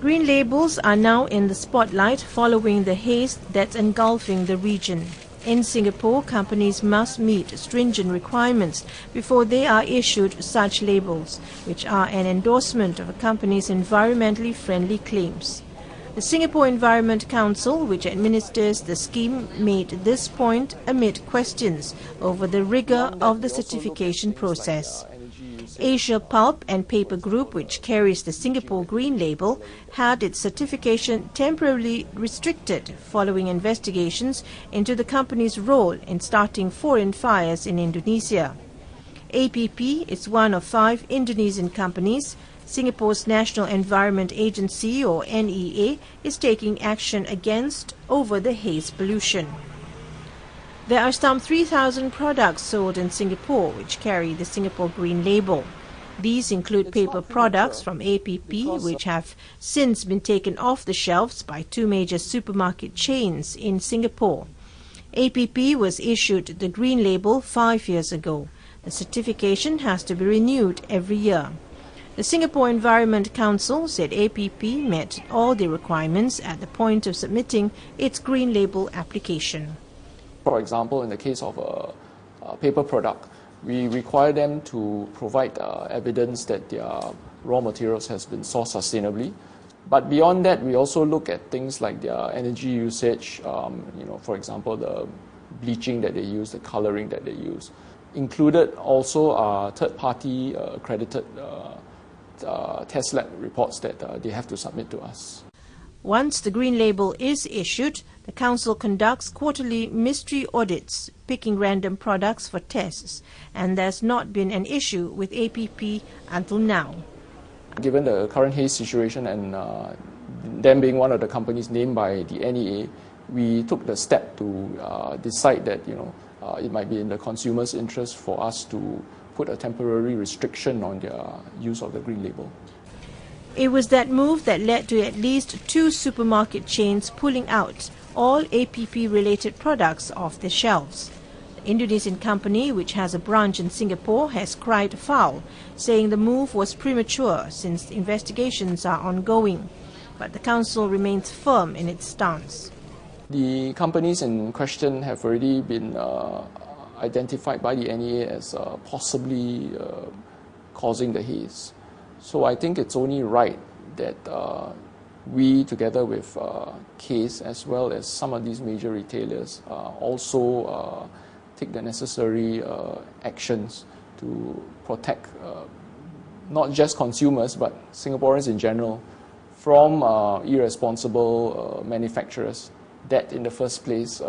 Green labels are now in the spotlight following the haze that's engulfing the region. In Singapore, companies must meet stringent requirements before they are issued such labels, which are an endorsement of a company's environmentally friendly claims. The Singapore Environment Council, which administers the scheme, made this point amid questions over the rigour of the certification process. Asia Pulp and Paper Group, which carries the Singapore Green Label, had its certification temporarily restricted following investigations into the company's role in starting foreign fires in Indonesia. APP is one of 5 Indonesian companies. Singapore's National Environment Agency, or NEA, is taking action against over the haze pollution. There are some 3,000 products sold in Singapore which carry the Singapore Green Label. These include paper products from APP, which have since been taken off the shelves by 2 major supermarket chains in Singapore. APP was issued the Green Label 5 years ago. The certification has to be renewed every year. The Singapore Environment Council said APP met all the requirements at the point of submitting its Green Label application. For example, in the case of a paper product, we require them to provide evidence that their raw materials has been sourced sustainably. But beyond that, we also look at things like their energy usage, for example, the bleaching that they use, the coloring that they use. Included also third-party accredited test lab reports that they have to submit to us. Once the Green Label is issued, the Council conducts quarterly mystery audits, picking random products for tests, and there's not been an issue with APP until now. Given the current haze situation and them being one of the companies named by the NEA, we took the step to decide that it might be in the consumer's interest for us to put a temporary restriction on their use of the Green Label. It was that move that led to at least 2 supermarket chains pulling out all APP-related products off their shelves. The Indonesian company, which has a branch in Singapore, has cried foul, saying the move was premature since investigations are ongoing. But the Council remains firm in its stance. The companies in question have already been identified by the NEA as possibly causing the haze. So I think it's only right that we, together with CASE, as well as some of these major retailers, also take the necessary actions to protect not just consumers, but Singaporeans in general from irresponsible manufacturers that in the first place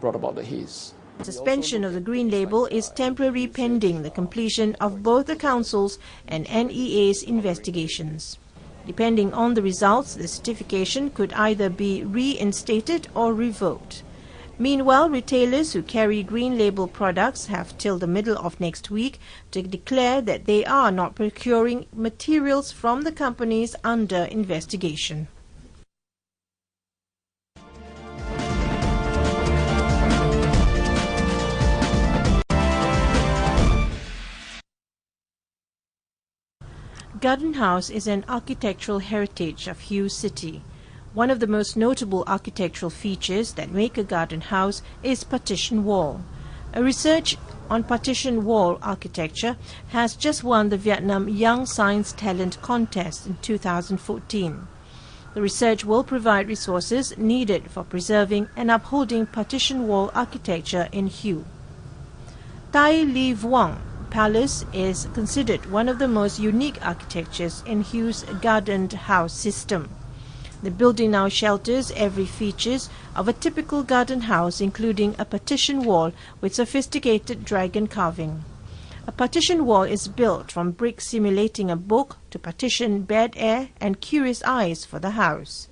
brought about the haze. Suspension of the Green Label is temporary pending the completion of both the Council's and NEA's investigations. Depending on the results, the certification could either be reinstated or revoked. Meanwhile, retailers who carry Green Label products have till the middle of next week to declare that they are not procuring materials from the companies under investigation. Garden House is an architectural heritage of Hughes City. One of the most notable architectural features that make a garden house is partition wall. A research on partition wall architecture has just won the Vietnam Young Science Talent Contest in 2014. The research will provide resources needed for preserving and upholding partition wall architecture in Hue. Tai Li Vuong Palace is considered one of the most unique architectures in Hughes' gardened house system. The building now shelters every features of a typical garden house, including a partition wall with sophisticated dragon carving. A partition wall is built from bricks simulating a book to partition bed air and curious eyes for the house.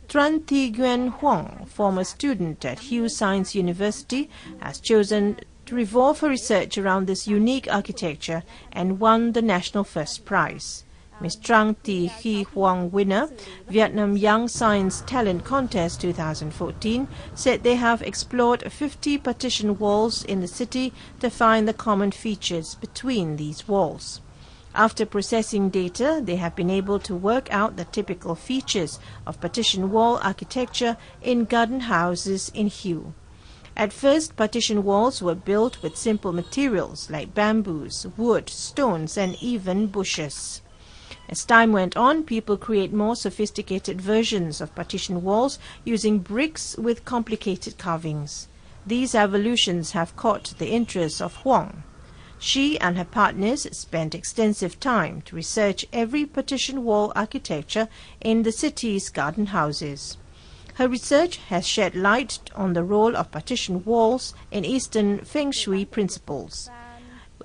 Tran Thi Nguyen Huang, former student at Hughes Science University, has chosen to revolve her research around this unique architecture and won the National First Prize. Ms. Trang Thi Hy Huang, winner, Vietnam Young Science Talent Contest 2014, said they have explored 50 partition walls in the city to find the common features between these walls. After processing data, they have been able to work out the typical features of partition wall architecture in garden houses in Hue. At first, partition walls were built with simple materials like bamboos, wood, stones, and even bushes. As time went on, people create more sophisticated versions of partition walls using bricks with complicated carvings. These evolutions have caught the interest of Huang. She and her partners spent extensive time to research every partition wall architecture in the city's garden houses. Her research has shed light on the role of partition walls in Eastern Feng Shui principles.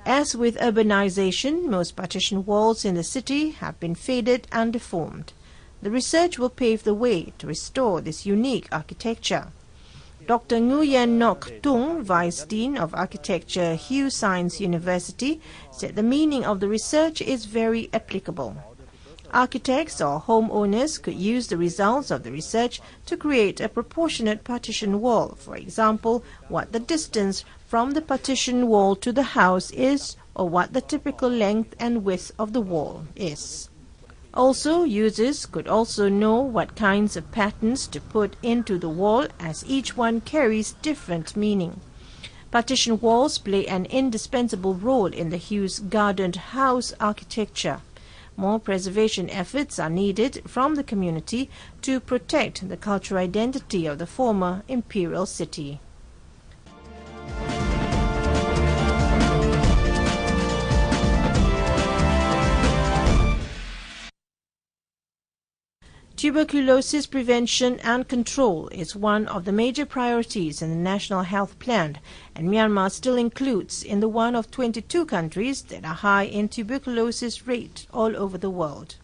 As with urbanization, most partition walls in the city have been faded and deformed. The research will pave the way to restore this unique architecture. Dr. Nguyen Ngoc Tung, Vice Dean of Architecture, Hugh Science University, said the meaning of the research is very applicable. Architects or homeowners could use the results of the research to create a proportionate partition wall. For example, what the distance from the partition wall to the house is, or what the typical length and width of the wall is. Also, users could also know what kinds of patterns to put into the wall, as each one carries different meaning. Partition walls play an indispensable role in the Hugh's gardened house architecture. More preservation efforts are needed from the community to protect the cultural identity of the former imperial city. Tuberculosis prevention and control is one of the major priorities in the National Health Plan, and Myanmar still includes in the one of 22 countries that are high in tuberculosis rate all over the world.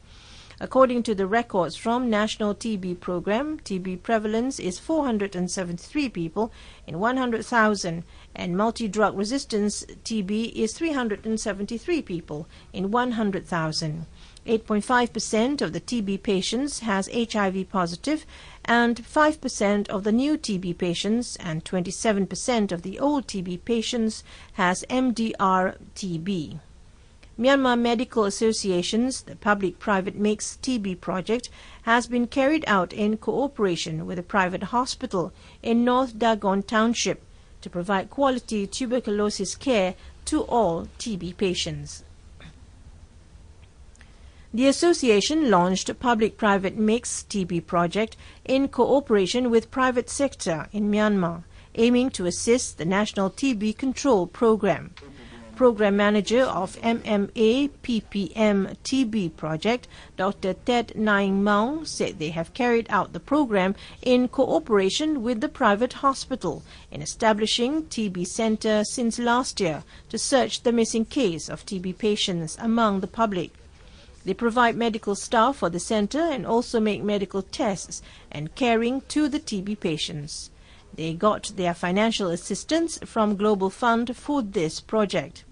According to the records from National TB Program, TB prevalence is 473 people in 100,000, and multi-drug resistance TB is 373 people in 100,000. 8.5% of the TB patients has HIV positive, and 5% of the new TB patients and 27% of the old TB patients has MDR TB. Myanmar Medical Association's the Public-Private Mixed TB project has been carried out in cooperation with a private hospital in North Dagon Township to provide quality tuberculosis care to all TB patients. The association launched a public-private mixed TB project in cooperation with private sector in Myanmar, aiming to assist the National TB Control Program. Program Manager of MMA PPM TB project, Dr. Ted Naing Maung, said they have carried out the program in cooperation with the private hospital in establishing TB center since last year to search the missing case of TB patients among the public. They provide medical staff for the center and also make medical tests and caring to the TB patients. They got their financial assistance from Global Fund for this project.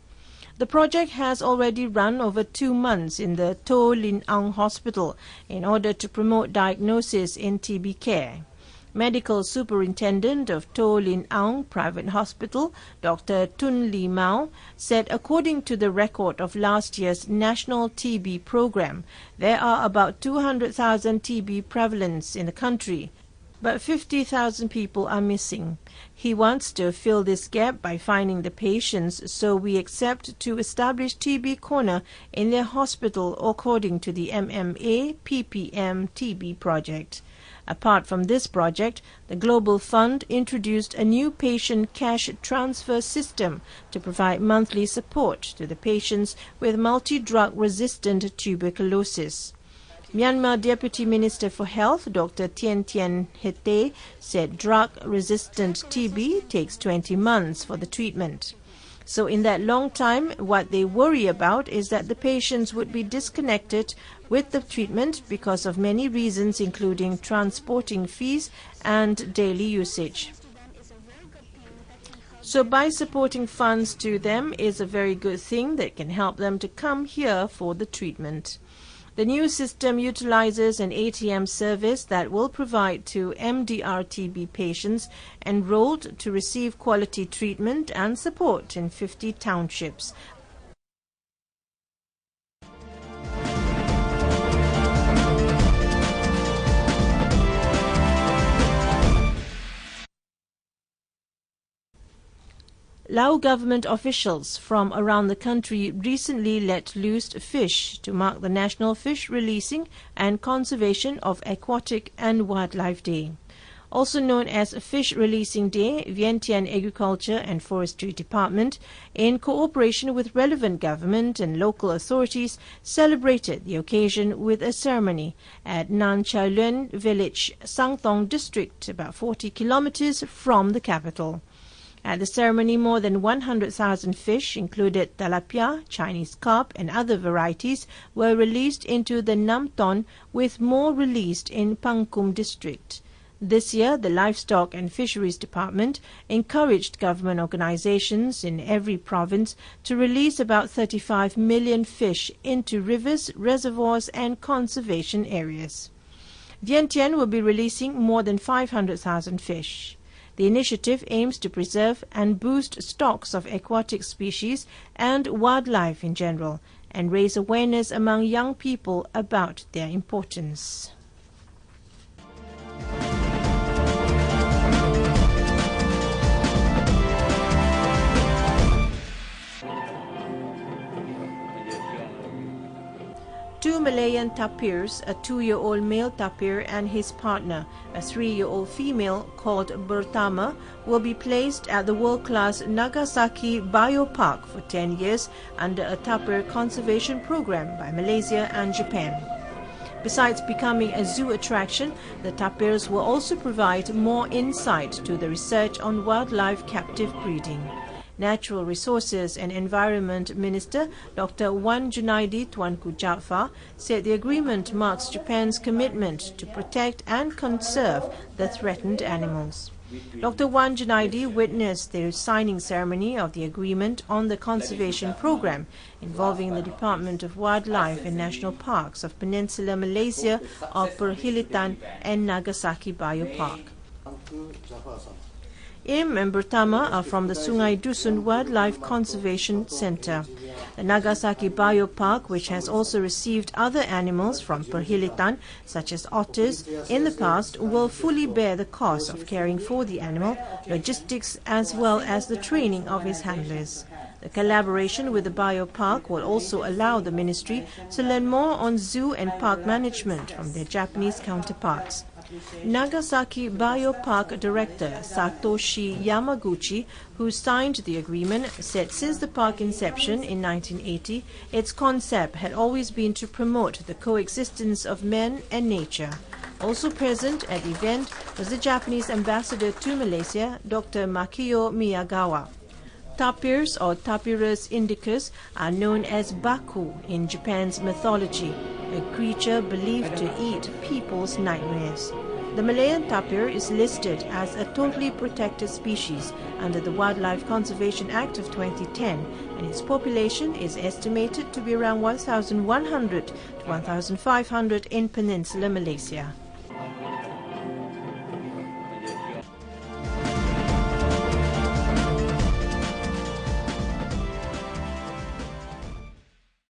The project has already run over 2 months in the To Lin Aung Hospital in order to promote diagnosis in TB care. Medical Superintendent of To Lin Aung Private Hospital, Dr. Tun Lee Mao, said according to the record of last year's National TB Program, there are about 200,000 TB prevalence in the country, but 50,000 people are missing. He wants to fill this gap by finding the patients, so we accept to establish TB corner in their hospital according to the MMA PPM TB project. Apart from this project, the Global Fund introduced a new patient cash transfer system to provide monthly support to the patients with multi-drug resistant tuberculosis. Myanmar Deputy Minister for Health, Dr. Tien Tien Hete, said drug-resistant TB takes 20 months for the treatment. So in that long time, what they worry about is that the patients would be disconnected with the treatment because of many reasons, including transporting fees and daily usage. So by supporting funds to them is a very good thing that can help them to come here for the treatment. The new system utilizes an ATM service that will provide to MDR-TB patients enrolled to receive quality treatment and support in 50 townships. Lao government officials from around the country recently let loose fish to mark the National Fish Releasing and Conservation of Aquatic and Wildlife Day. Also known as Fish Releasing Day, Vientiane Agriculture and Forestry Department, in cooperation with relevant government and local authorities, celebrated the occasion with a ceremony at Nan Chai Luen village, Sang Thong district, about 40 kilometers from the capital. At the ceremony, more than 100,000 fish, included tilapia, Chinese carp and other varieties, were released into the Nam Ton, with more released in Pangkum district. This year, the Livestock and Fisheries Department encouraged government organizations in every province to release about 35 million fish into rivers, reservoirs and conservation areas. Vientiane will be releasing more than 500,000 fish. The initiative aims to preserve and boost stocks of aquatic species and wildlife in general, and raise awareness among young people about their importance. Two Malayan tapirs, a 2-year-old male tapir and his partner, a 3-year-old female called Bertama, will be placed at the world-class Nagasaki Biopark for 10 years under a tapir conservation program by Malaysia and Japan. Besides becoming a zoo attraction, the tapirs will also provide more insight to the research on wildlife captive breeding. Natural Resources and Environment Minister Dr. Wan Junaidi Tuanku Jaafar said the agreement marks Japan's commitment to protect and conserve the threatened animals. Dr. Wan Junaidi witnessed the signing ceremony of the agreement on the conservation program involving the Department of Wildlife and National Parks of Peninsular Malaysia of Perhilitan and Nagasaki Biopark. Im and Bertama are from the Sungai Dusun Wildlife Conservation Center. The Nagasaki Biopark, which has also received other animals from Perhilitan, such as otters, in the past, will fully bear the cost of caring for the animal, logistics, as well as the training of its handlers. The collaboration with the biopark will also allow the ministry to learn more on zoo and park management from their Japanese counterparts. Nagasaki Biopark Director Satoshi Yamaguchi, who signed the agreement, said since the park inception in 1980, its concept had always been to promote the coexistence of man and nature. Also present at the event was the Japanese ambassador to Malaysia, Dr. Makio Miyagawa. Tapirs or Tapirus indicus are known as Baku in Japan's mythology, a creature believed to eat people's nightmares. The Malayan tapir is listed as a totally protected species under the Wildlife Conservation Act of 2010, and its population is estimated to be around 1,100 to 1,500 in Peninsular Malaysia.